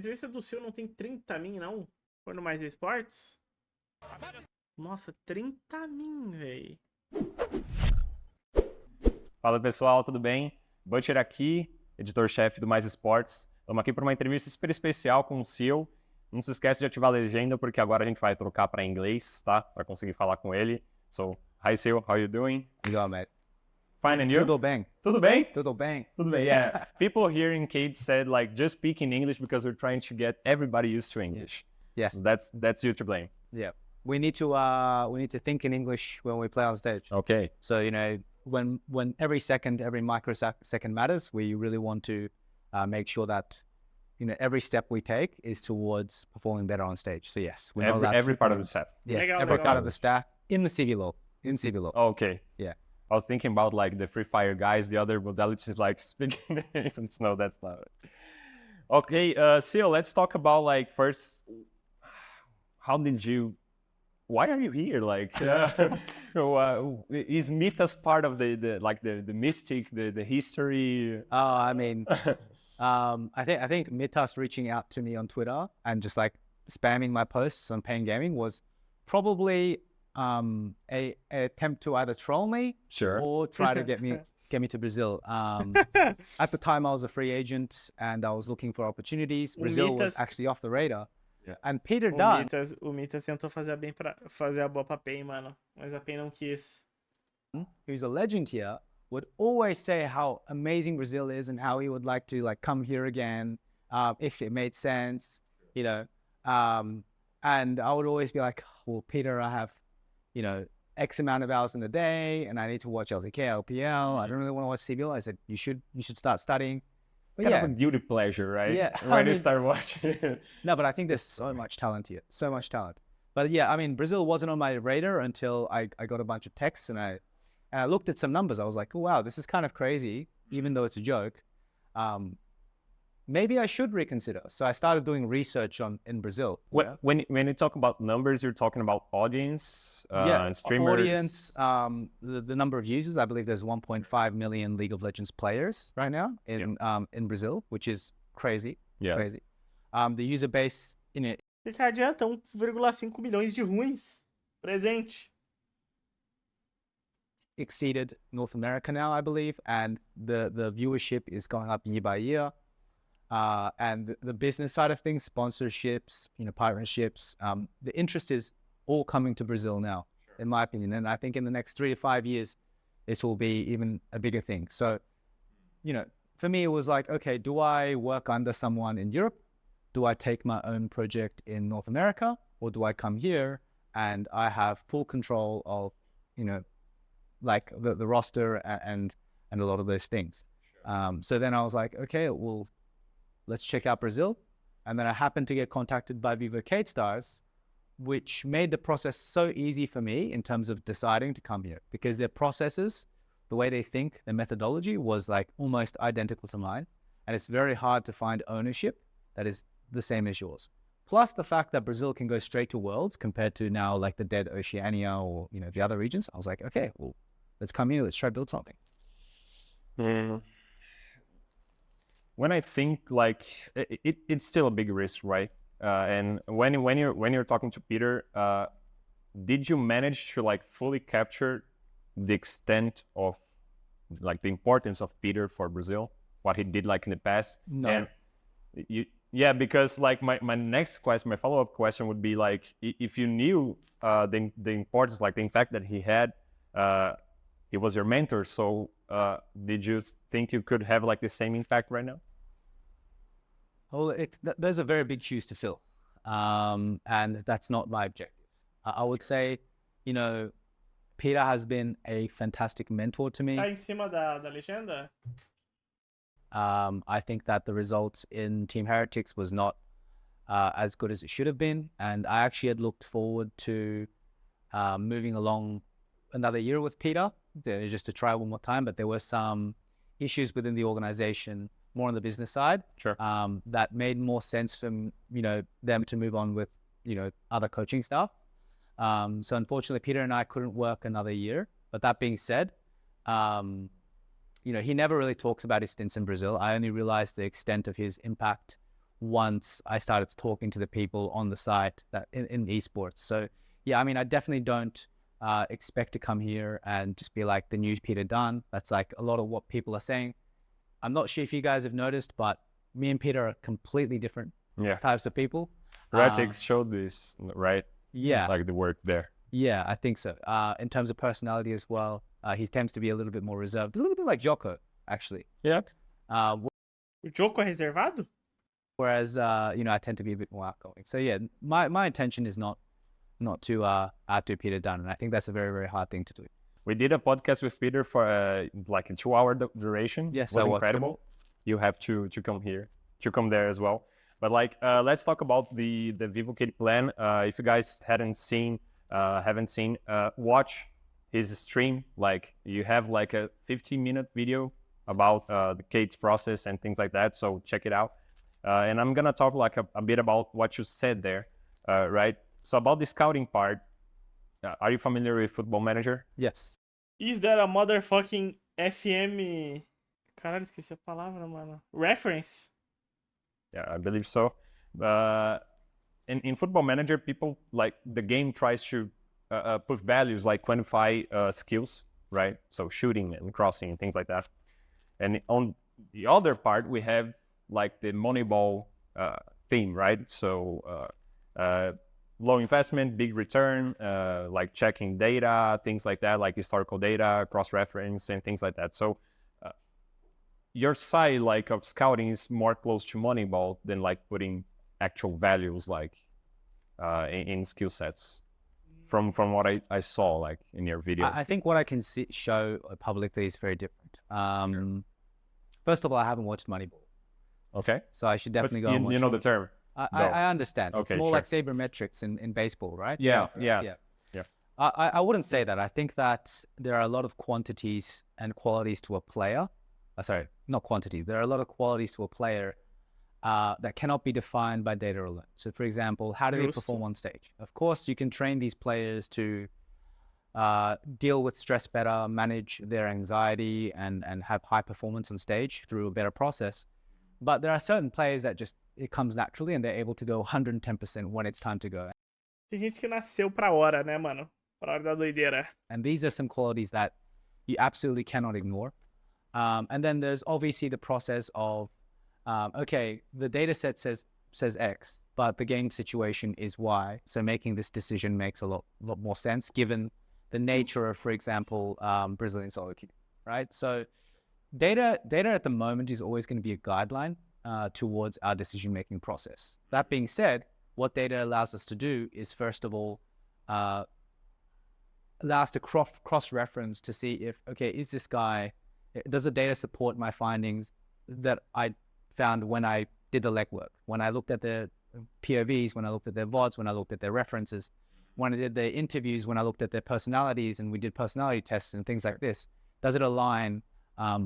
entrevista do SEEEL não tem 30 min, não? Foi no MAIS ESPORTS? Nossa, 30 min, velho. Fala pessoal, tudo bem? Butcher aqui, editor-chefe do MAIS ESPORTS. Estamos aqui para uma entrevista super especial com o SEEEL. Não se esquece de ativar a legenda, porque agora a gente vai trocar para inglês, tá? Para conseguir falar com ele. So, hi SEEEL, how are you doing? Legal, mate. Fine, and you? Tudo bem. Tudo bem? Tudo bem. Tudo bem, yeah. People here in Cade said, like, just speak in English because we're trying to get everybody used to English. Yes. So that's you to blame. Yeah. We need to think in English when we play on stage. Okay. So, you know, when every second, every microsecond matters, we really want to make sure that, you know, every step we take is towards performing better on stage. So yes, we know that's every part of the set. Yes, Legal, every legal. part of the staff in the SEEEL. In SEEEL. Okay. Yeah. I was thinking about like the Free Fire guys, the other modalities like speaking English. No, that's not it. Okay, SEEEL, let's talk about like first, why are you here? Like, is Mythos part of the mystic, the history? I mean, I think Mythos reaching out to me on Twitter and just like spamming my posts on Pain Gaming was probably a attempt to either troll me, Sure, or try to get me to Brazil. At the time, I was a free agent and I was looking for opportunities. Brazil was actually off the radar. Yeah. And Peter Dunn, O Mythos tentou fazer a boa pra PEN, mano. Mas a PEN não quis. who's a legend here, would always say how amazing Brazil is and how he would like to like come here again if it made sense, you know. And I would always be like, well, Peter, I have, you know, X amount of hours in the day and I need to watch LTK, LPL. I don't really want to watch CBL. I said, you should start studying. But kind yeah, of a guilty pleasure, right? Yeah, When you start watching. no, but I think there's so much talent here, so much talent. But yeah, I mean, Brazil wasn't on my radar until I got a bunch of texts and I looked at some numbers. I was like, oh, wow, this is kind of crazy, even though it's a joke. Maybe I should reconsider. So I started doing research in Brazil. When you talk about numbers, you're talking about audience, and streamers. Audience, the number of users. I believe there's 1.5 million League of Legends players right now in Brazil, which is crazy. Yeah. Crazy. The user base in it. O que adianta 1,5 milhões de ruins? Presente. Exceeded North America now, I believe, and the viewership is going up year by year. And the business side of things, sponsorships, you know, partnerships, the interest is all coming to Brazil now, in my opinion. And I think in the next 3 to 5 years, this will be even a bigger thing. So, you know, for me, it was like, okay, do I work under someone in Europe? Do I take my own project in North America? Or do I come here and I have full control of, you know, like the roster and a lot of those things. So then I was like, okay, well, let's check out Brazil. And then I happened to get contacted by Vivo Cade Stars, which made the process so easy for me in terms of deciding to come here, because their processes, the way they think, their methodology was like almost identical to mine. And it's very hard to find ownership that is the same as yours. Plus the fact that Brazil can go straight to Worlds compared to now like the dead Oceania or, you know, the other regions. I was like, okay, well, let's come here. Let's try to build something. When I think like it's still a big risk, right? And when you're talking to Peter, did you manage to like fully capture the extent of like the importance of Peter for Brazil, what he did like in the past? No. And yeah, because like my next question, my follow-up question would be like, if you knew the importance, like the fact that he was your mentor, so did you think you could have like the same impact right now? Well, those are very big shoes to fill, and that's not my objective. I would say, you know, Peter has been a fantastic mentor to me. Tá em cima da legenda? I think that the results in Team Heretics was not as good as it should have been, and I actually had looked forward to moving along another year with Peter, just to try one more time, but there were some issues within the organization, more on the business side, Sure. That made more sense for, you know, them to move on with, you know, other coaching stuff. So unfortunately, Peter and I couldn't work another year. But that being said, you know, he never really talks about his stints in Brazil. I only realized the extent of his impact once I started talking to the people on the site that in esports. So yeah, I mean, I definitely don't expect to come here and just be like the new Peter Dunn. That's like a lot of what people are saying. I'm not sure if you guys have noticed, but me and Peter are completely different types of people. Ratix showed this, right? Yeah. Like the work there. Yeah, I think so. In terms of personality as well, he tends to be a little bit more reserved, a little bit like Joko, actually. Yeah. O Joko é reservado? Whereas, I tend to be a bit more outgoing. So yeah, my intention is not to outdo Peter Dunn, and I think that's a very, very hard thing to do. We did a podcast with Peter for like a 2-hour duration. Yes, it was incredible. You have to come there as well. But like, let's talk about the VivoKid plan. If you guys haven't seen, watch his stream. Like, you have like a 15-minute video about the Kate's process and things like that. So check it out. And I'm gonna talk like a bit about what you said there, right? So about the scouting part, are you familiar with Football Manager? Yes. Is that a motherfucking FM... Caralho, esqueci a palavra, mano. Reference? Yeah, I believe so. In Football Manager, people, like, the game tries to put values, like quantify skills, right? So shooting and crossing and things like that. And on the other part, we have like the Moneyball theme, right? So low investment, big return, like checking data, things like that, like historical data, cross-reference and things like that. So your side, like, of scouting is more close to Moneyball than like putting actual values, like in skill sets. From what I saw, like, in your video. I think what I can show publicly is very different. First of all, I haven't watched Moneyball. Okay. So I should definitely go and watch you know the term. I understand. Okay, it's more sure. like sabermetrics in baseball, right? Yeah. I wouldn't say that. I think that there are a lot of quantities and qualities to a player. Sorry, not quantities. There are a lot of qualities to a player that cannot be defined by data alone. So, for example, how do they perform on stage? Of course, you can train these players to deal with stress better, manage their anxiety, and have high performance on stage through a better process. But there are certain players that just, it comes naturally and they're able to go 110% when it's time to go. Tem gente que nasceu pra hora, né, mano? Pra hora da doideira. And these are some qualities that you absolutely cannot ignore. And then there's obviously the process of, okay, the data set says X, but the game situation is Y. So making this decision makes a lot more sense given the nature of, for example, Brazilian solo queue, right? So data at the moment is always going to be a guideline towards our decision-making process. That being said, what data allows us to do is, first of all, allow us to cross-reference to see if, okay, is this guy, does the data support my findings that I found when I did the legwork, when I looked at their POVs, when I looked at their VODs, when I looked at their references, when I did their interviews, when I looked at their personalities and we did personality tests and things like this. Does it align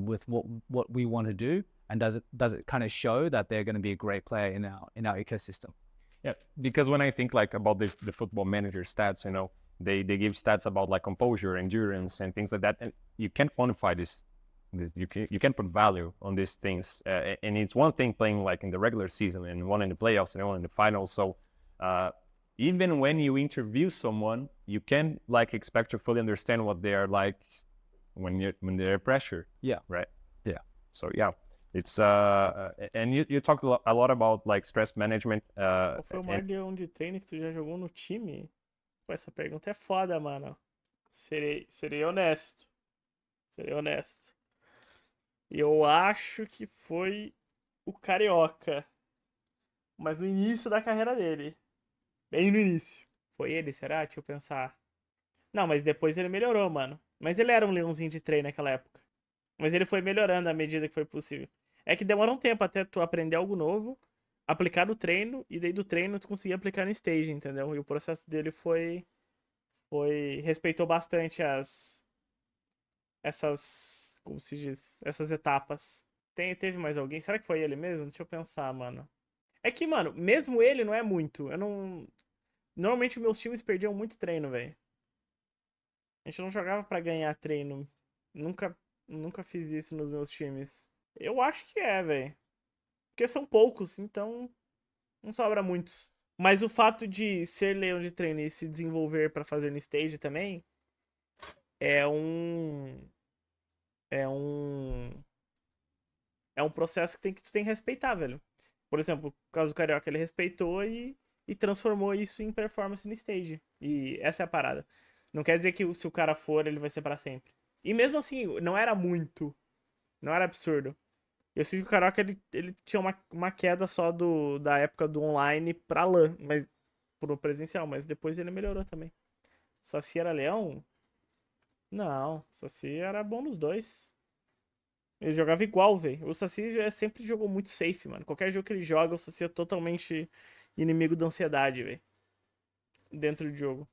with what we want to do, and does it kind of show that they're going to be a great player in our ecosystem? Yeah, because when I think like about the Football Manager stats, they give stats about like composure, endurance, and things like that, and you can't quantify this. You can't put value on these things, and it's one thing playing like in the regular season and one in the playoffs and one in the finals. So even when you interview someone, you can't like expect to fully understand what they are like when they're pressure. Yeah. Right. Yeah. So yeah, it's and you talked a lot about like stress management. Qual foi o maior leão de treino que tu já jogou no time? Pô, essa pergunta é foda, mano. Serei honesto. Eu acho que foi o Carioca. Mas no início da carreira dele. Bem no início. Foi ele, será? Deixa eu pensar. Não, mas depois ele melhorou, mano. Mas ele era um leãozinho de treino naquela época. Mas ele foi melhorando à medida que foi possível. É que demora um tempo até tu aprender algo novo, aplicar no treino, e daí do treino tu conseguir aplicar no stage, entendeu? E o processo dele foi respeitou bastante essas... Como se diz? Essas etapas. Teve mais alguém? Será que foi ele mesmo? Deixa eu pensar, mano. É que, mano, mesmo ele não é muito. Eu não... Normalmente meus times perdiam muito treino, velho. A gente não jogava pra ganhar treino. Nunca fiz isso nos meus times. Eu acho que é, velho. Porque são poucos, então Não sobra muitos. Mas o fato de ser leão de treino e se desenvolver pra fazer no stage também é um. É um. É um processo que tu tem que respeitar, velho. Por exemplo, o caso do Carioca, ele respeitou e transformou isso em performance no stage. E essa é a parada. Não quer dizer que se o cara for, ele vai ser pra sempre. E mesmo assim, não era muito. Não era absurdo. Eu sei que o Carioca, ele tinha uma queda só da época do online pra LAN, mas pro presencial, mas depois ele melhorou também. Saci era leão? Não, Saci era bom nos dois. Ele jogava igual, velho. O Saci sempre jogou muito safe, mano. Qualquer jogo que ele joga, o Saci é totalmente inimigo da ansiedade, velho. Dentro do jogo.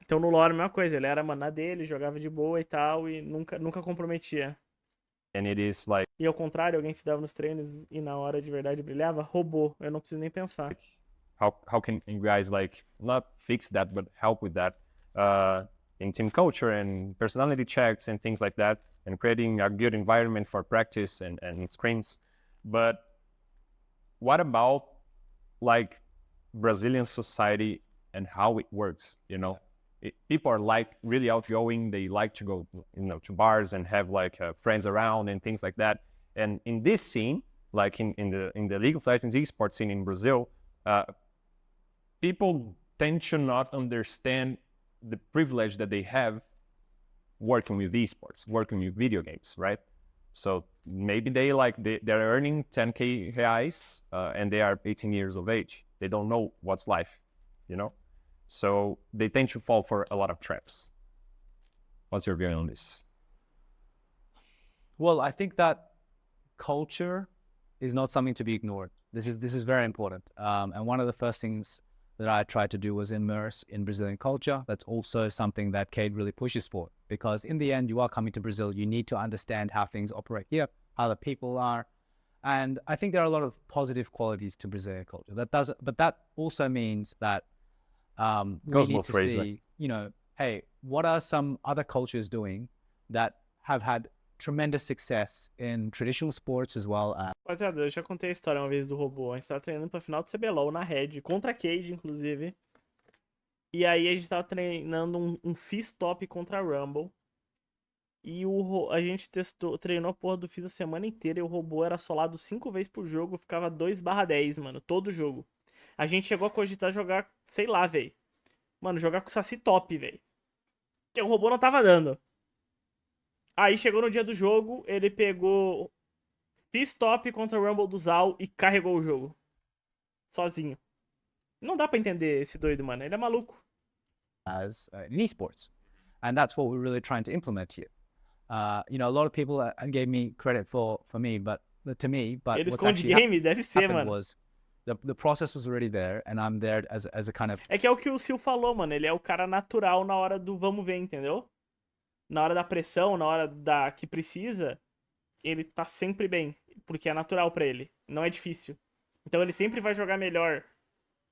Então no lore, a mesma coisa. Ele era maná dele, jogava de boa e tal, e nunca comprometia. And it is like E ao contrário, alguém que dava nos treinos e na hora de verdade brilhava, roubou. Eu não preciso nem pensar. how can you guys like not fix that but help with that in team culture and personality checks and things like that, and creating a good environment for practice and scrims. But what about like Brazilian society and how it works, you know? People are like really outgoing. They like to go, to bars and have like friends around and things like that. And in this scene, like in the League of Legends esports scene in Brazil, people tend to not understand the privilege that they have working with esports, working with video games, right? So maybe they're earning 10K reais and they are 18 years of age. They don't know what's life, So they tend to fall for a lot of traps. What's your view on this? Well, I think that culture is not something to be ignored. This is very important. And one of the first things that I tried to do was immerse in Brazilian culture. That's also something that Cade really pushes for, because in the end, you are coming to Brazil. You need to understand how things operate here, how the people are. And I think there are a lot of positive qualities to Brazilian culture. But that also means that we need to see, hey, what are some other cultures doing that have had tremendous success in traditional sports as well as... Rapaziada, eu já contei a história uma vez do robô. A gente tava treinando pra final do CBLOL na Red, contra a Cade, inclusive. E aí a gente tava treinando um Fizz top contra a Rumble. E a gente treinou a porra do Fizz a semana inteira e o robô era solado 5 vezes por jogo, ficava 2/10, mano, todo jogo. A gente chegou a cogitar jogar, sei lá, velho. Mano, jogar com o Saci top, velho. Porque o robô não tava dando. Aí chegou no dia do jogo, ele pegou Fizz top contra o Rumble do Zal e carregou o jogo. Sozinho. Não dá pra entender esse doido, mano. Ele é maluco. As in esports. And that's what we're really trying to implement here. A lot of people gave me credit for me, but to me, but Ele what's esconde actually game? Deve ser, happened mano. was the process was already there, and I'm there as a kind of... É que é o que o Sil falou, mano. Ele é o cara natural na hora do vamos ver, entendeu? Na hora da pressão, na hora da que precisa, ele tá sempre bem. Porque é natural pra ele. Não é difícil. Então ele sempre vai jogar melhor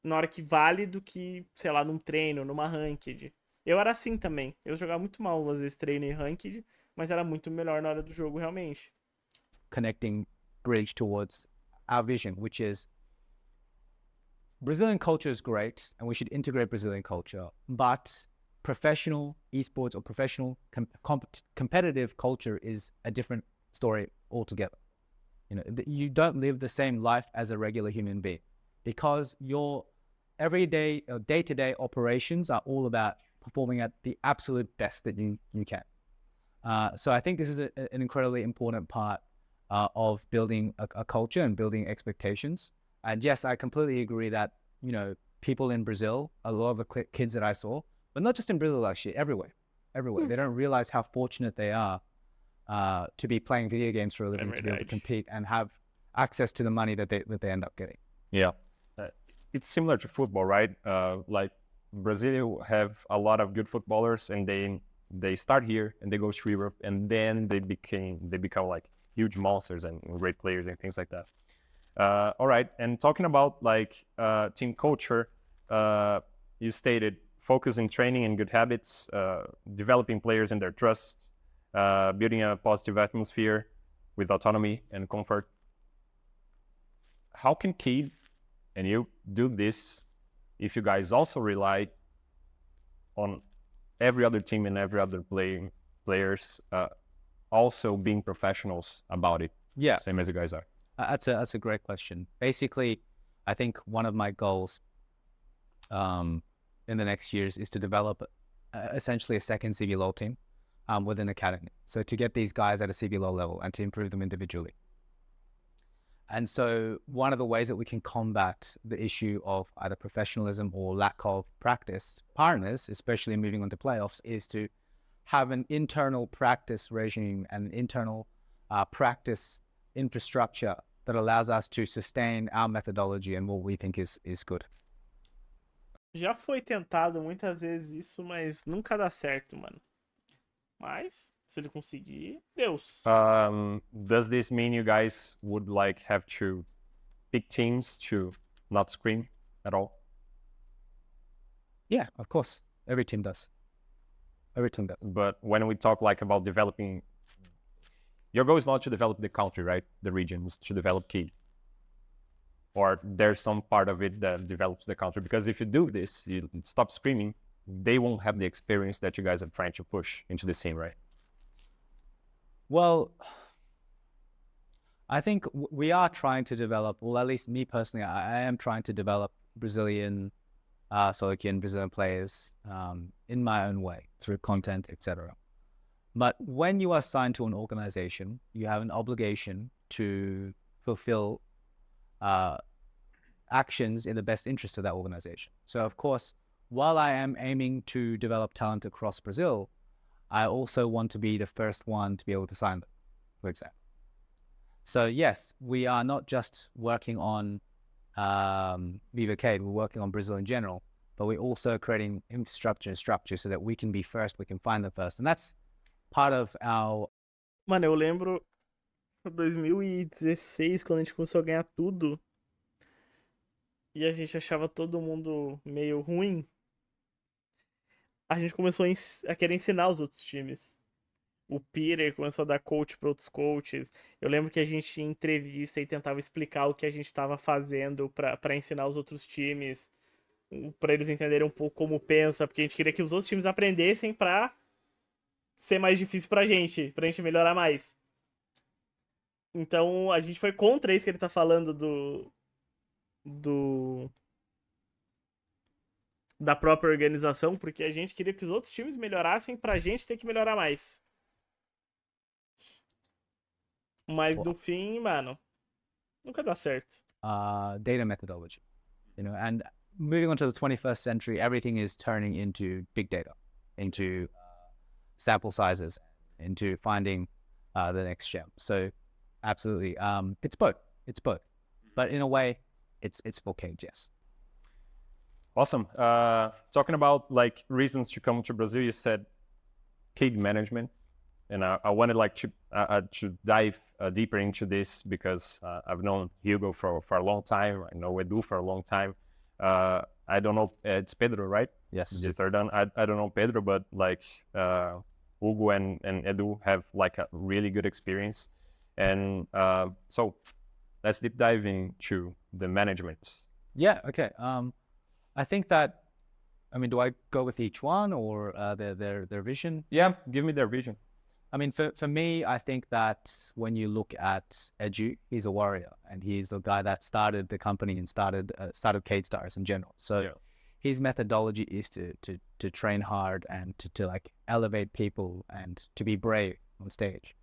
na hora que vale do que, sei lá, num treino, numa ranked. Eu era assim também. Eu jogava muito mal, às vezes, treino e ranked, mas era muito melhor na hora do jogo, realmente. Connecting bridge towards our vision, which is Brazilian culture is great, and we should integrate Brazilian culture, but professional esports or professional competitive culture is a different story altogether. You don't live the same life as a regular human being, because your everyday or day-to-day operations are all about performing at the absolute best that you can. So I think this is an incredibly important part of building a culture and building expectations. And yes, I completely agree that, people in Brazil, a lot of the kids that I saw, but not just in Brazil, actually, everywhere. They don't realize how fortunate they are to be playing video games for a living, to be able to compete and have access to the money that they end up getting. Yeah. It's similar to football, right? Like Brazil have a lot of good footballers, and they start here and they go to Europe, and then they become like huge monsters and great players and things like that. All right, and talking about like team culture, you stated focus in training and good habits, developing players in their trust, building a positive atmosphere with autonomy and comfort. How can Cade And you do this if you guys also rely on every other team and every other players also being professionals about it. Yeah. Same as you guys are. That's a great question. Basically, I think one of my goals in the next years is to develop essentially a second CBLOL team within academy. So to get these guys at a CBLOL level and to improve them individually. And so one of the ways that we can combat the issue of either professionalism or lack of practice partners, especially moving on to playoffs, is to have an internal practice regime and internal practice infrastructure that allows us to sustain our methodology and what we think is good. Já foi tentado muitas vezes isso, mas nunca dá certo, mano. Mas, se ele conseguir, Deus. Does this mean you guys would like have to pick teams to not scream at all? Yeah, of course. Every team does. Every team does. But when we talk like about developing, your goal is not to develop the country, right? The region is to develop key. Or there's some part of it that develops the country. Because if you do this, you stop screaming, they won't have the experience that you guys are trying to push into the scene, right? Well, I think we are trying to develop, well, at least me personally, I am trying to develop Brazilian, Solokian Brazilian players in my own way, through content, etc. But when you are signed to an organization, you have an obligation to fulfill actions in the best interest of that organization. So, of course, while I am aiming to develop talent across Brazil, I also want to be the first one to be able to sign them, for example. So, yes, we are not just working on Viva Cade, we're working on Brazil in general, but we're also creating infrastructure and structure so that we can be first, we can find them first. And that's part of our... Mano, eu lembro 2016, quando a gente começou a ganhar tudo e a gente achava todo mundo meio ruim, a gente começou a querer ensinar os outros times. O Peter começou a dar coach para outros coaches. Eu lembro que a gente ia em entrevista e tentava explicar o que a gente estava fazendo para ensinar os outros times, para eles entenderem um pouco como pensa, porque a gente queria que os outros times aprendessem para ser mais difícil pra gente melhorar mais. Então a gente foi contra isso que ele tá falando da própria organização, porque a gente queria que os outros times melhorassem pra gente ter que melhorar mais. Mas no fim, mano, nunca dá certo. Data methodology, and moving on to the 21st century, everything is turning into big data, into sample sizes, into finding the next gem. So absolutely, it's both. But in a way, it's for Cade, yes. Awesome. Talking about like reasons to come to Brazil, you said Cade management, and I wanted like to dive deeper into this because I've known Hugo for a long time. I know Edu for a long time. I don't know, it's Pedro, right? Yes. The third one. I don't know Pedro, but like Hugo and Edu have like a really good experience. And so let's deep dive into the management. Yeah, okay. I think that, do I go with each one or their vision? Yeah, give me their vision. For me, I think that when you look at Edu, he's a warrior, and he's the guy that started the company and started Cade Stars in general. So yeah. His methodology is to train hard and to like elevate people and to be brave on stage.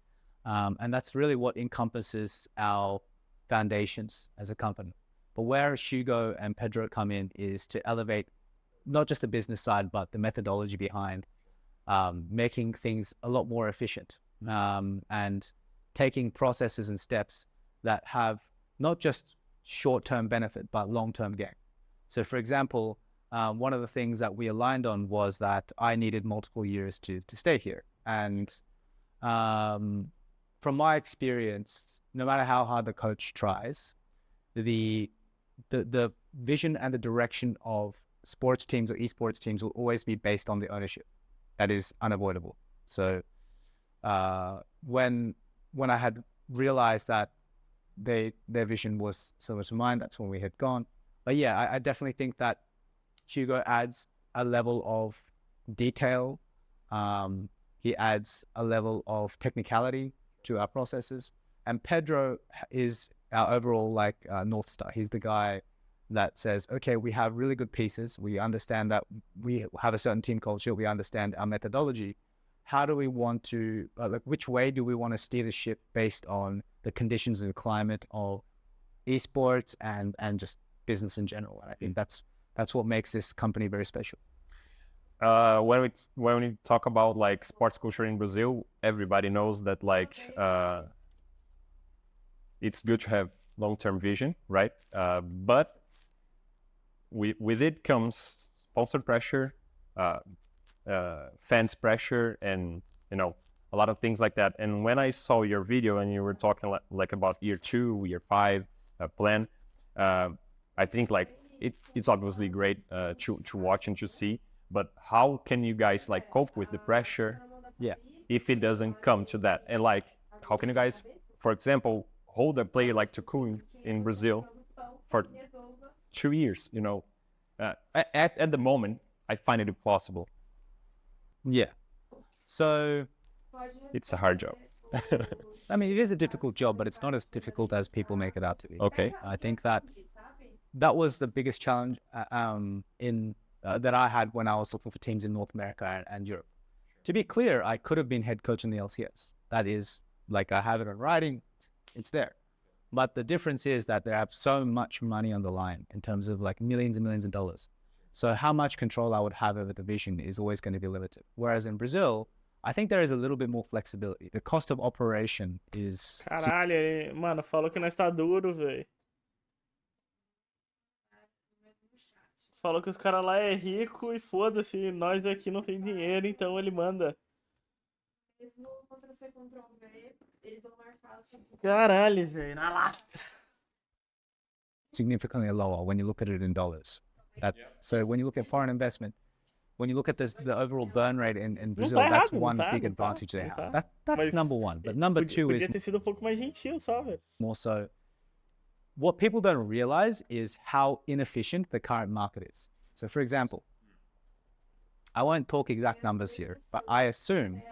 And that's really what encompasses our foundations as a company. But where Hugo and Pedro come in is to elevate not just the business side, but the methodology behind making things a lot more efficient and taking processes and steps that have not just short-term benefit, but long-term gain. So for example, one of the things that we aligned on was that I needed multiple years to stay here. And from my experience, no matter how hard the coach tries, the vision and the direction of sports teams or esports teams will always be based on the ownership. That is unavoidable. So when I had realized that their vision was similar to mine, that's when we had gone. But yeah, I definitely think that Hugo adds a level of detail. He adds a level of technicality to our processes. And Pedro is our overall like North Star. He's the guy that says, okay, we have really good pieces. We understand that we have a certain team culture. We understand our methodology. How do we want to, like, which way do we want to steer the ship based on the conditions and the climate of esports and just business in general? And I think that's what makes this company very special. When we talk about like sports culture in Brazil, everybody knows that like it's good to have long-term vision, right? But with it comes sponsor pressure, fans pressure, and a lot of things like that. And when I saw your video and you were talking like about year 2, year 5 plan, I think like it's obviously great to watch and to see. But how can you guys like cope with the pressure? Yeah. If it doesn't come to that, and like how can you guys, for example, hold a player like Tockers in Brazil for 2 years? At the moment, I find it impossible. Yeah. So It's a hard job. I mean, it is a difficult job, but it's not as difficult as people make it out to be. Okay. I think that was the biggest challenge that I had when I was looking for teams in North America and Europe. To be clear, I could have been head coach in the LCS. That is, like, I have it in writing, it's there. But the difference is that they have so much money on the line in terms of like millions and millions of dollars. So how much control I would have over the vision is always going to be limited. Whereas in Brazil, I think there is a little bit more flexibility. The cost of operation is... Caralho, ele, mano, falou que nós tá duro, velho. Falou que os caras lá é rico e foda-se, nós aqui não tem dinheiro, então ele manda. Mesmo Ctrl-C, Ctrl-V, eles vão marcar. Caralho, velho, na lata. significantly lower when you look at it in dollars. So when you look at foreign investment, when you look at the overall burn rate in Brazil, that's one big advantage they have. That's number one. But number two is Podia ter sido pouco mais gentil só, velho. more so, what people don't realize is how inefficient the current market is. So for example, I won't talk exact numbers here, but I assume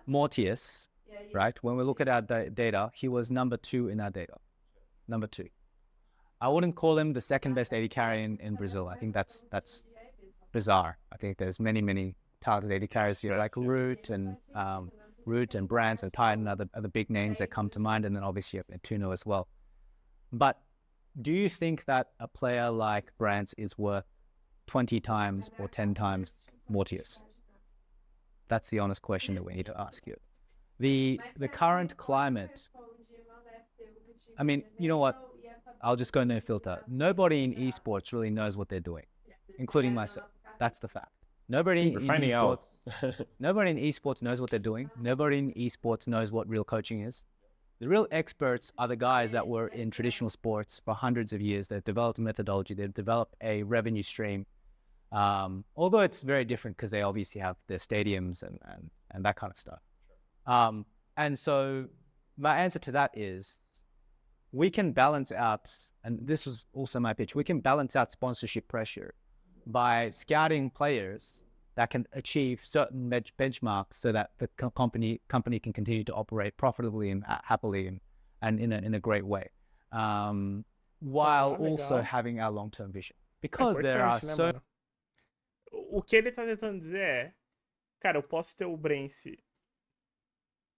Mortius, right? When we look at our data, he was number 2 in our data. Number 2. I wouldn't call him the second best AD carry in Brazil. I think that's bizarre. I think there's many talented AD carriers here, like Root and Brands and Titan are the big names that come to mind, and then obviously you have Tuno as well. But do you think that a player like Brands is worth 20 times or 10 times Mortius? That's the honest question that we need to ask you. The current climate, I mean, you know what? I'll just go no filter. Nobody in esports really knows what they're doing, including myself. That's the fact. Nobody in esports knows what they're doing. Nobody in esports knows what real coaching is. The real experts are the guys that were in traditional sports for hundreds of years. They've developed a methodology. They've developed a revenue stream. Although it's very different because they obviously have their stadiums and that kind of stuff. And so my answer to that is we can balance out, and this was also my pitch, we can balance out sponsorship pressure by scouting players that can achieve certain benchmarks so that the company can continue to operate profitably and happily and in a great way, while also having our long-term vision. Because there are so... Mano? O que ele tá tentando dizer é, cara, eu posso ter o Brence,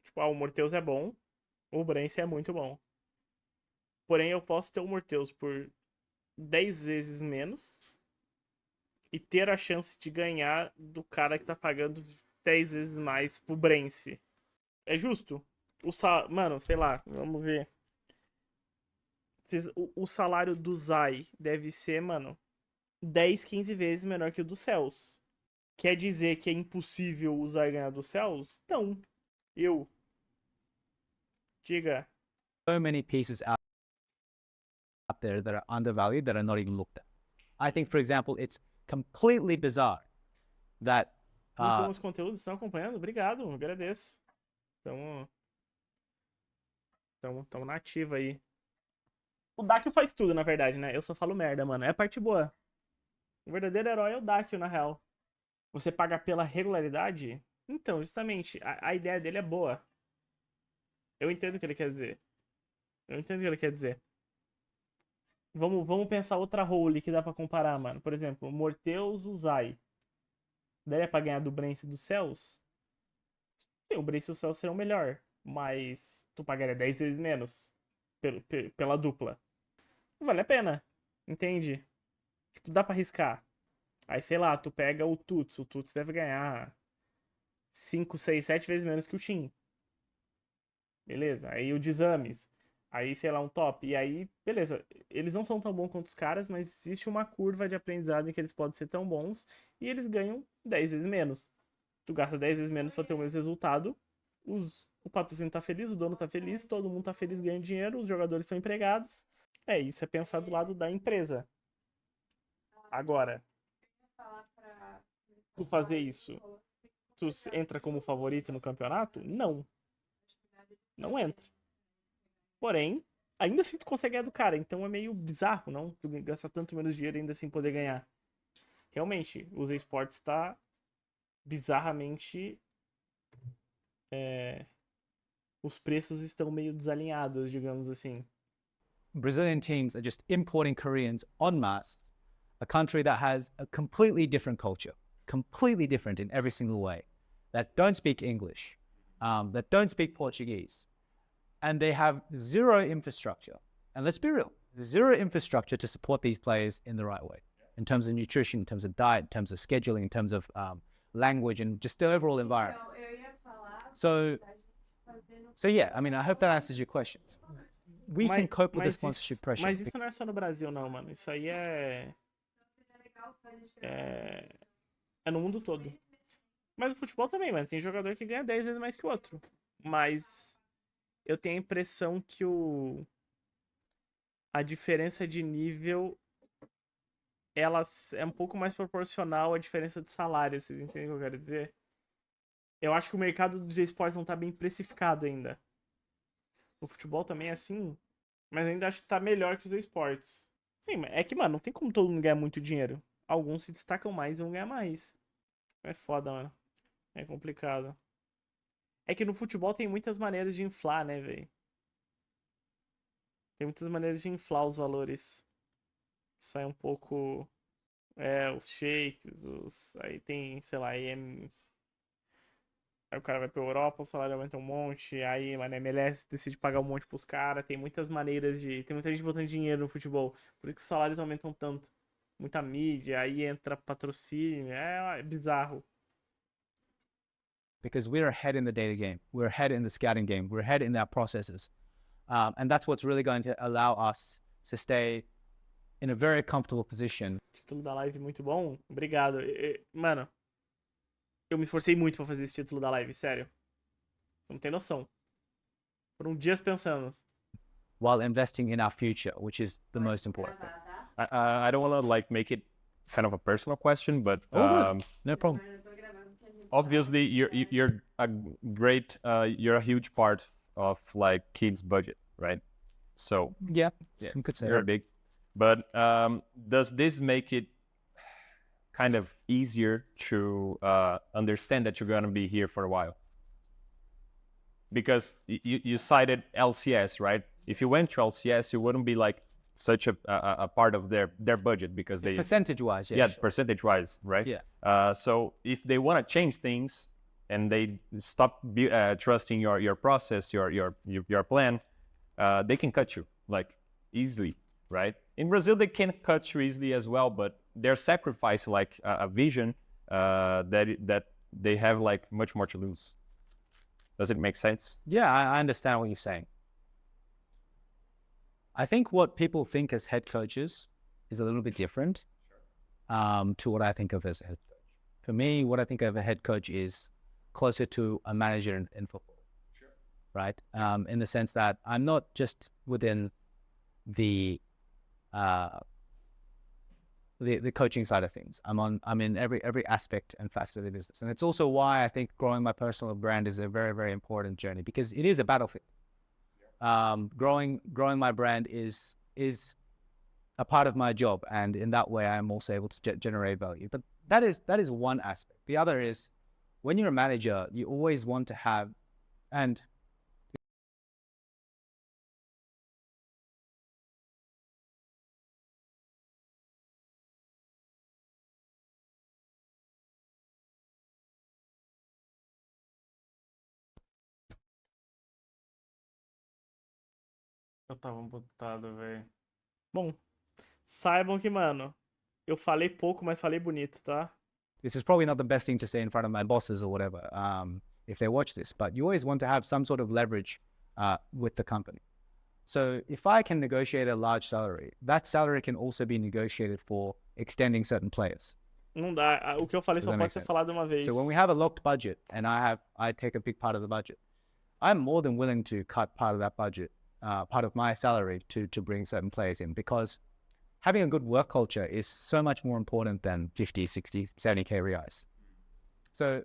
tipo, o Morteus é bom, o Brence é muito bom. Porém, eu posso ter o Morteus por 10 vezes menos e ter a chance de ganhar do cara que tá pagando 10 vezes mais pro Brence. É justo? Mano, sei lá, vamos ver. O salário do Zai deve ser, mano, 10, 15 vezes menor que o do Cells. Quer dizer que é impossível o Zai ganhar do Cells? Não. Diga. So many pieces out there that are undervalued that are not even looked at. I think, for example, it's completely bizarre that... Como os conteúdos estão acompanhando? Obrigado, agradeço. Estamos na ativa aí. O Dakyo faz tudo, na verdade, né? Eu só falo merda, mano. É a parte boa. O verdadeiro herói é o Dakyo, na real. Você paga pela regularidade? Então, justamente, a ideia dele é boa. Eu entendo o que ele quer dizer. Eu entendo o que ele quer dizer. Vamos pensar outra role que dá pra comparar, mano. Por exemplo, Morteus, Uzai. Daria pra ganhar do Brence dos Céus? Sim, o Brence dos Céus será o melhor. Mas tu pagaria 10 vezes menos pela dupla. Vale a pena. Entende? Tipo, dá pra arriscar. Aí, sei lá, tu pega o Tuts. O Tuts deve ganhar 5, 6, 7 vezes menos que o Shin. Beleza? Aí o Desames. Aí, sei lá, um top. E aí, beleza. Eles não são tão bons quanto os caras, mas existe uma curva de aprendizado em que eles podem ser tão bons e eles ganham 10 vezes menos. Tu gasta 10 vezes menos pra ter o mesmo resultado. O patrocínio tá feliz, o dono tá feliz, todo mundo tá feliz, ganha dinheiro, os jogadores estão empregados. É, isso é pensar do lado da empresa. Agora, tu fazer isso, tu entra como favorito no campeonato? Não. Não entra. Porém, ainda assim tu consegue ganhar do cara, então é meio bizarro, não? Tu gastar tanto menos dinheiro e ainda assim poder ganhar. Realmente, os esportes tá bizarramente... os preços estão meio desalinhados, digamos assim. Brazilian teams are just importing Koreans en masse, a country that has a completely different culture, completely different in every single way, that don't speak English, that don't speak Portuguese, and they have zero infrastructure. And let's be real, zero infrastructure to support these players in the right way, in terms of nutrition, in terms of diet, in terms of scheduling, in terms of language, and just the overall environment. So yeah, I mean, I hope that answers your questions. We can cope with the sponsorship pressure. Mas isso não é só no Brasil, não, mano. Isso aí é no mundo todo. Mas o futebol também, mano. Tem jogador que ganha 10 vezes mais que o outro. Mas eu tenho a impressão que a diferença de nível ela é um pouco mais proporcional à diferença de salário. Vocês entendem o que eu quero dizer? Eu acho que o mercado dos esportes não tá bem precificado ainda. O futebol também é assim, mas ainda acho que tá melhor que os esportes. Sim, é que, mano, não tem como todo mundo ganhar muito dinheiro. Alguns se destacam mais e vão ganhar mais. É foda, mano. É complicado. É que no futebol tem muitas maneiras de inflar, né, velho? Tem muitas maneiras de inflar os valores. Sai um pouco... os shakes, aí tem, sei lá, aí o cara vai pra Europa, o salário aumenta um monte, aí, mano, a MLS decide pagar um monte pros caras. Tem muitas maneiras de... Tem muita gente botando dinheiro no futebol. Por isso que os salários aumentam tanto. Muita mídia, aí entra patrocínio. É bizarro. Because we're ahead in the data game. We're ahead in the scouting game. We're ahead in our processes. And that's what's really going to allow us to stay in a very comfortable position. Título da live muito bom. Obrigado. Mano, eu me esforcei muito pra fazer esse título da live, sério. Você não tem noção. Foram dias pensando. While investing in our future, which is the most important thing. I don't want to like make it kind of a personal question, but No problem. obviously you're a great you're a huge part of like kids' budget, right? So Yeah, you could say you're that. big, but does this make it kind of easier to understand that you're gonna be here for a while? Because you cited LCS, right? If you went to LCS, you wouldn't be like such a part of their budget because they Percentage-wise, yeah. Sure. percentage-wise, right? Yeah. So if they want to change things and they stop trusting your process, your plan, they can cut you like easily, right? In Brazil, they can cut you easily as well, but they're sacrificing like a vision that they have like much more to lose. Does it make sense? Yeah, I understand what you're saying. I think what people think as head coaches is a little bit different to what I think of as a head coach. For me, what I think of a head coach is closer to a manager in football, right? In the sense that I'm not just within the coaching side of things. I'm in every aspect and facet of the business, and it's also why I think growing my personal brand is a very, very important journey because it is a battlefield. Growing my brand is is a part of my job, and in that way, I'm also able to generate value. But that is one aspect. The other is, when you're a manager, you always want to have, and Eu tava botado, velho. Bom, saibam que, mano, eu falei pouco, mas falei bonito, tá? this is probably not the best thing to say in front of my bosses or whatever, if they watch this, but you always want to have some sort of leverage with the company. So if I can negotiate a large salary, that salary can also be negotiated for extending certain players. Não dá. O que eu falei Does só that pode make ser sense? falado uma vez. So when we have a locked budget and I take a big part of the budget, I'm more than willing to cut part of that budget, part of my salary to bring certain players in, because having a good work culture is so much more important than 50, 60, 70k reais. So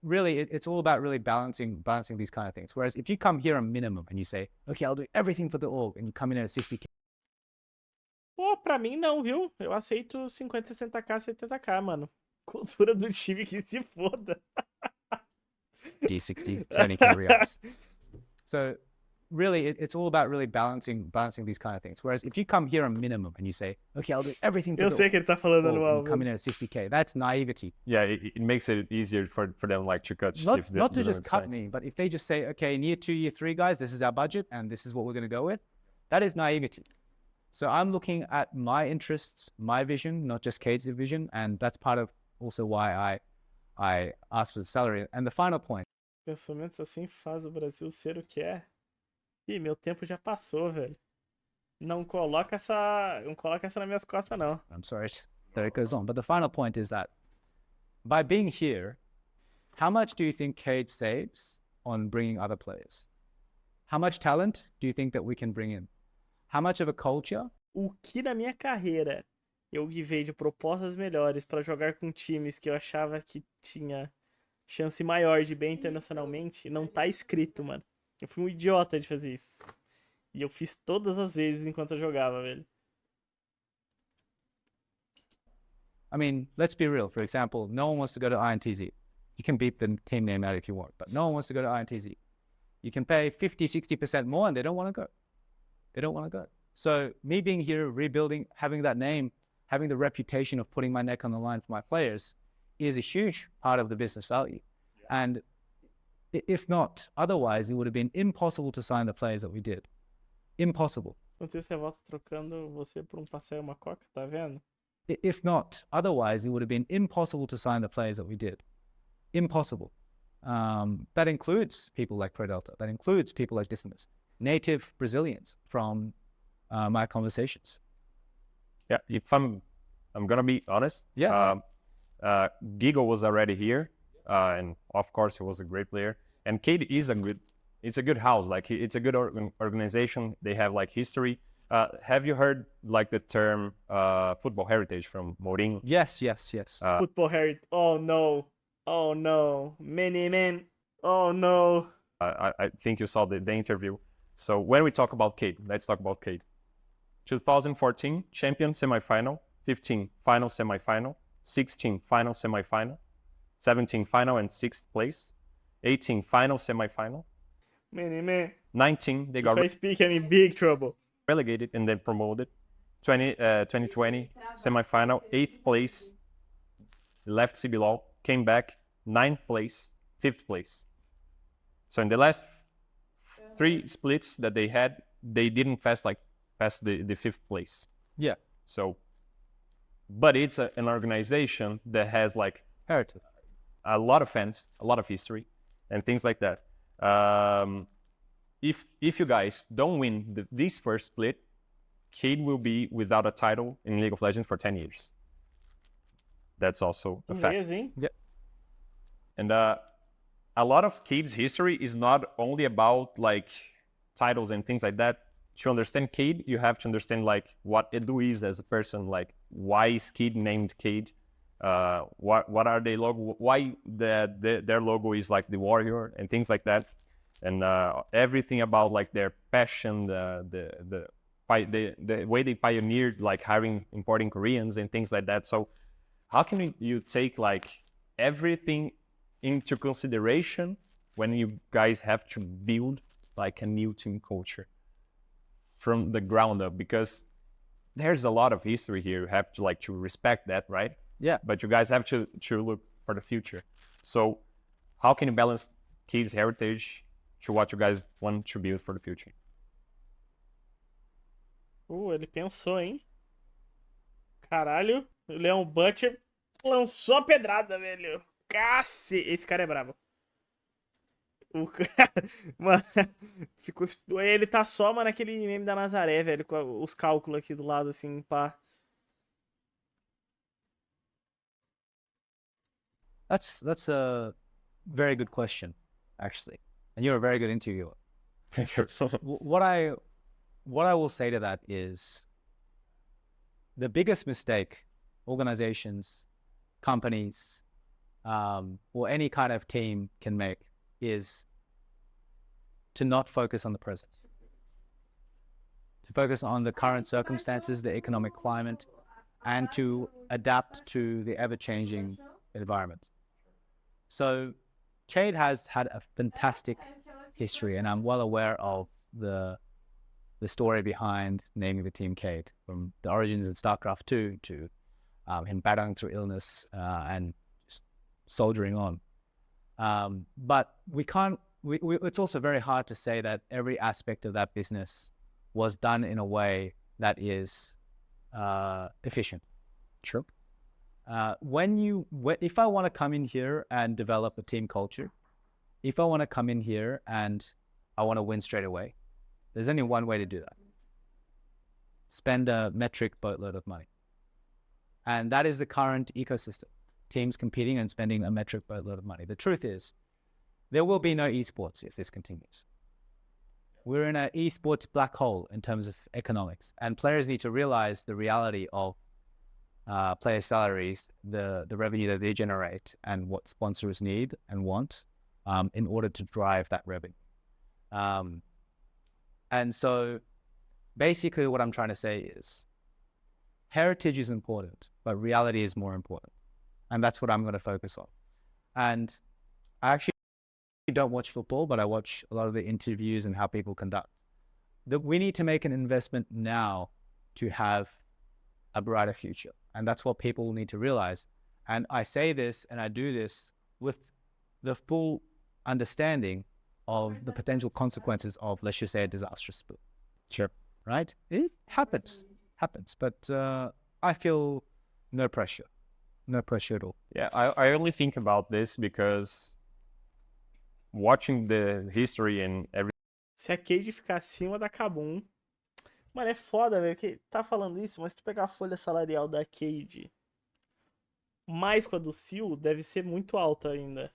really, it's all about really balancing these kind of things. Whereas if you come here a minimum and you say, okay, I'll do everything for the org, and you come in at 60k, Pô, pra mim não, viu? Eu aceito 50, 60k, 70k, mano. Cultura do time que se foda. 60, 70k reais. So really, it's all about really balancing these kind of things. Whereas if you come here a minimum and you say, okay, I'll do everything for Eu the sei org, que ele tá falando and anual. you come in at 60k, that's naivety. Yeah, it makes it easier for them like to cut. Not if to doesn't just make cut sense. me, but if they just say, okay, in year 2, year 3, guys, this is our budget and this is what we're going to go with, that is naivety. So I'm looking at my interests, my vision, not just Cade's vision, and that's part of also why I asked for the salary. And the final point, Pensamentos assim faz o Brasil ser o que é. Ih, meu tempo já passou, velho. Não coloca essa nas minhas costas, não. I'm sorry that it goes on, but the final point is that by being here, how much do you think Cade saves on bringing other players? How much talent do you think that we can bring in? How much of a culture? O que na minha carreira eu guivei de propostas melhores pra jogar com times que eu achava que tinha chance maior de ir bem internacionalmente, não tá escrito, mano. Eu fui um idiota de fazer isso. E eu fiz todas as vezes enquanto eu jogava, velho. I mean, let's be real. For example, no one wants to go to INTZ. You can beep the team name out if you want, but no one wants to go to INTZ. You can pay 50, 60% more and they don't want to go. They don't want to go. So me being here, rebuilding, having that name, having the reputation of putting my neck on the line for my players is a huge part of the business value. Yeah. And if not, otherwise, it would have been impossible to sign the players that we did. Impossible. Enquanto isso, eu volto trocando você por um passeio e uma coca, tá vendo? If not, otherwise, it would have been impossible to sign the players that we did. Impossible. That includes people like Pro Delta. That includes people like Dissimus. Native Brazilians from my conversations. Yeah, if I'm gonna be honest. Yeah. Gigo was already here, and of course he was a great player. And Cade is it's a good house. Like it's a good organization. They have like history. Have you heard like the term football heritage from Mourinho? Yes. Football heritage. Oh no. Many men. Oh no. I think you saw the interview. So when we talk about Cade, let's talk about Cade. 2014 champion semifinal, 15 final semifinal, 16 final semifinal, 17 final and 6th place, 18 final semifinal, Many men. 19 they If got I speak, I'm in big trouble. relegated and then promoted. 2020 semifinal, 8th place, left CBLOL, came back, 9th place, 5th place. So in the last 3 splits that they had, they didn't pass the 5th place. Yeah. So, but it's an organization that has like Heritage. a lot of fans, a lot of history, and things like that. If you guys don't win this first split, Cade will be without a title in League of Legends for 10 years. That's also a fact. Amazing. Yeah. And a lot of Cade's history is not only about like titles and things like that. To understand Cade, you have to understand like what Edu is as a person. Like why is Cade named Cade? What are their logo? Why their logo is like the warrior and things like that, and everything about like their passion, the the way they pioneered like hiring, importing Koreans and things like that. So how can you take like everything into consideration when you guys have to build like a new team culture from the ground up? Because there's a lot of history here. You have to respect that, right? Yeah. But you guys have to look for the future. So how can you balance kids' heritage to what you guys want to build for the future? Ele pensou, hein? Caralho, o Leon Butcher lançou a pedrada, velho. Esse cara é brabo. O cara, mano, ficou... Ele tá só, mano, naquele meme da Nazaré, velho, com os cálculos aqui do lado, assim, pá. That's a very good question, actually, and you're a very good interviewer. What I will say to that is the biggest mistake organizations, companies, or any kind of team can make is to not focus on the present, to focus on the current circumstances, the economic climate, and to adapt to the ever-changing environment. So Cade has had a fantastic history, and I'm well aware of the story behind naming the team Cade, from the origins of StarCraft 2 to him battling through illness and just soldiering on. But it's also very hard to say that every aspect of that business was done in a way that is efficient. Sure. If I want to come in here and develop a team culture, if I want to come in here and I want to win straight away, there's only one way to do that. Spend a metric boatload of money. And that is the current ecosystem. Teams competing and spending a metric boatload of money. The truth is, there will be no esports if this continues. We're in an esports black hole in terms of economics, and players need to realize the reality of player salaries, the revenue that they generate, and what sponsors need and want in order to drive that revenue. And so basically what I'm trying to say is heritage is important, but reality is more important. And that's what I'm going to focus on. And I actually don't watch football, but I watch a lot of the interviews and how people conduct. We need to make an investment now to have a brighter future. And that's what people need to realize. And I say this and I do this with the full understanding of the potential consequences of, let's just say, a disastrous split. Sure. Right? It happens. But I feel no pressure. No pressure at all. Yeah, I only think about this because watching the history and everything. Se a Cade ficar acima da Kabum... Mano, é foda, velho, que tá falando isso, mas se tu pegar a folha salarial da Cade mais com a do SEEEL, deve ser muito alta ainda.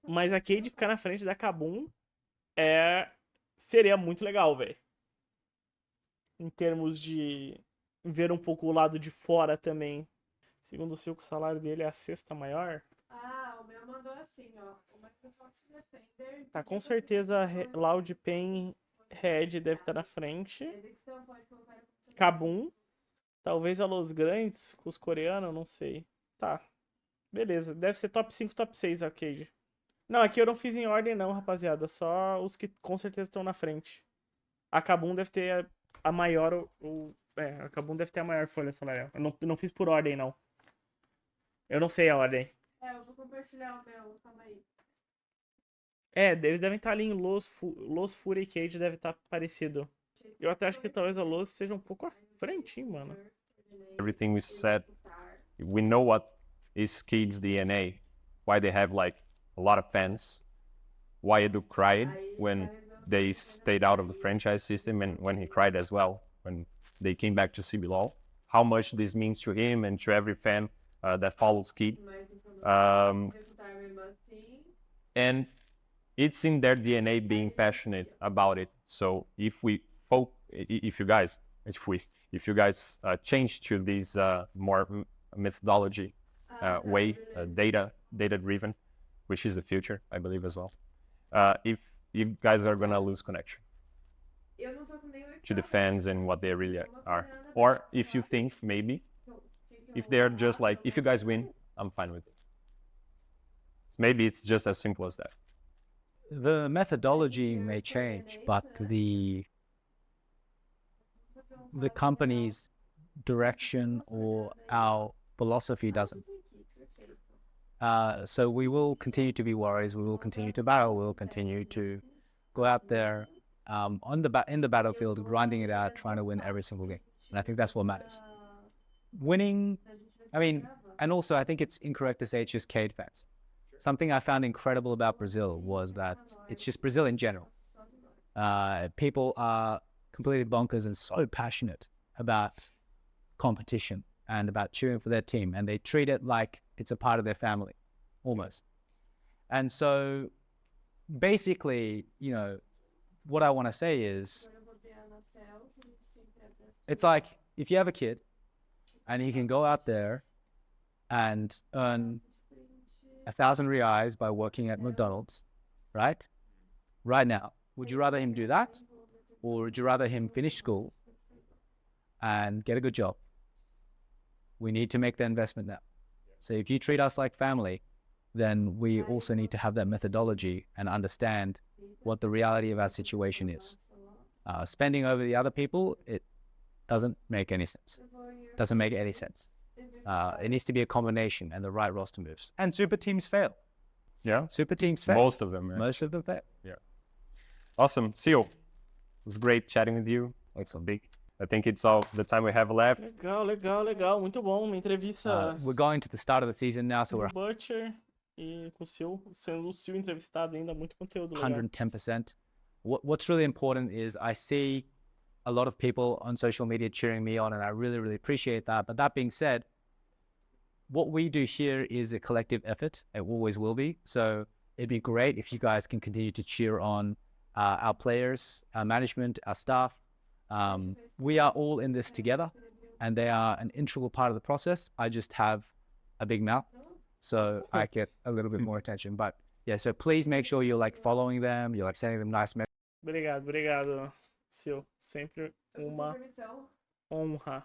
Mas a Cade ficar na frente da Kabum seria muito legal, velho. Em termos de ver um pouco o lado de fora também. Segundo o SEEEL, o salário dele é a sexta maior. Ah, o meu mandou assim, ó. O Microsoft Defender... Tá, com certeza Loud Pen Red deve estar na frente. Edição pode colocar... Kabum. Talvez a Los Grandes com os coreanos, não sei. Tá. Beleza. Deve ser top 5, top 6 arcade. Não, aqui eu não fiz em ordem não, rapaziada. Só os que com certeza estão na frente. A Kabum deve ter a maior... a Kabum deve ter a maior folha salarial. Eu não fiz por ordem, não. Eu não sei a ordem. Eu vou compartilhar o meu. Calma aí. Eles devem estar ali em Los Fury Cage, deve estar parecido. Eu até acho que talvez a Los seja um pouco à frente, hein, mano. Everything we said, we know what is Cade's DNA, why they have like a lot of fans, why Edu cried when they stayed out of the franchise system and when he cried as well when they came back to CBLOL, how much this means to him and to every fan that follows Cade. And it's in their DNA being passionate about it. So if you guys change to this more methodology way, data driven, which is the future, I believe as well. If you guys are gonna lose connection. Eu não tô com nenhum to the fans and what they really are. Uma Or if you think maybe, if they're just like, if you guys win, I'm fine with it. Maybe it's just as simple as that. The methodology may change, but the company's direction or our philosophy doesn't. So we will continue to be warriors. We will continue to battle. We will continue to go out there in the battlefield, grinding it out, trying to win every single game. And I think that's what matters. Winning, I mean, and also I think it's incorrect to say it's just Cade fans. Something I found incredible about Brazil was that it's just Brazil in general. People are completely bonkers and so passionate about competition and about cheering for their team, and they treat it like it's a part of their family, almost. And so basically, you know, what I want to say is, it's like if you have a kid and he can go out there and earn 1,000 reais by working at McDonald's, right? Right now, would you rather him do that? Or would you rather him finish school and get a good job? We need to make the investment now. So if you treat us like family, then we also need to have that methodology and understand what the reality of our situation is. Spending over the other people, it doesn't make any sense. Doesn't make any sense. It needs to be a combination and the right roster moves. And super teams fail. Yeah? Super teams fail. Most of them, right? Most of them fail. Yeah. Awesome. SEEEL, it was great chatting with you. Excellent. Big. I think it's all the time we have left. Legal. Muito bom. Uma entrevista We're going to the start of the season now, so com we're o Butcher e com o Seal, sendo o Seal entrevistado ainda, muito conteúdo legal. 110%. What's really important is I see a lot of people on social media cheering me on, and I really, really appreciate that. But that being said, what we do here is a collective effort. It always will be. So it'd be great if you guys can continue to cheer on our players, our management, our staff. We are all in this together, and they are an integral part of the process. I just have a big mouth, so I get a little bit more attention. But yeah, so please make sure you're like following them, you're like sending them nice messages. Obrigado, Seal. Sempre uma Supervisão. honra.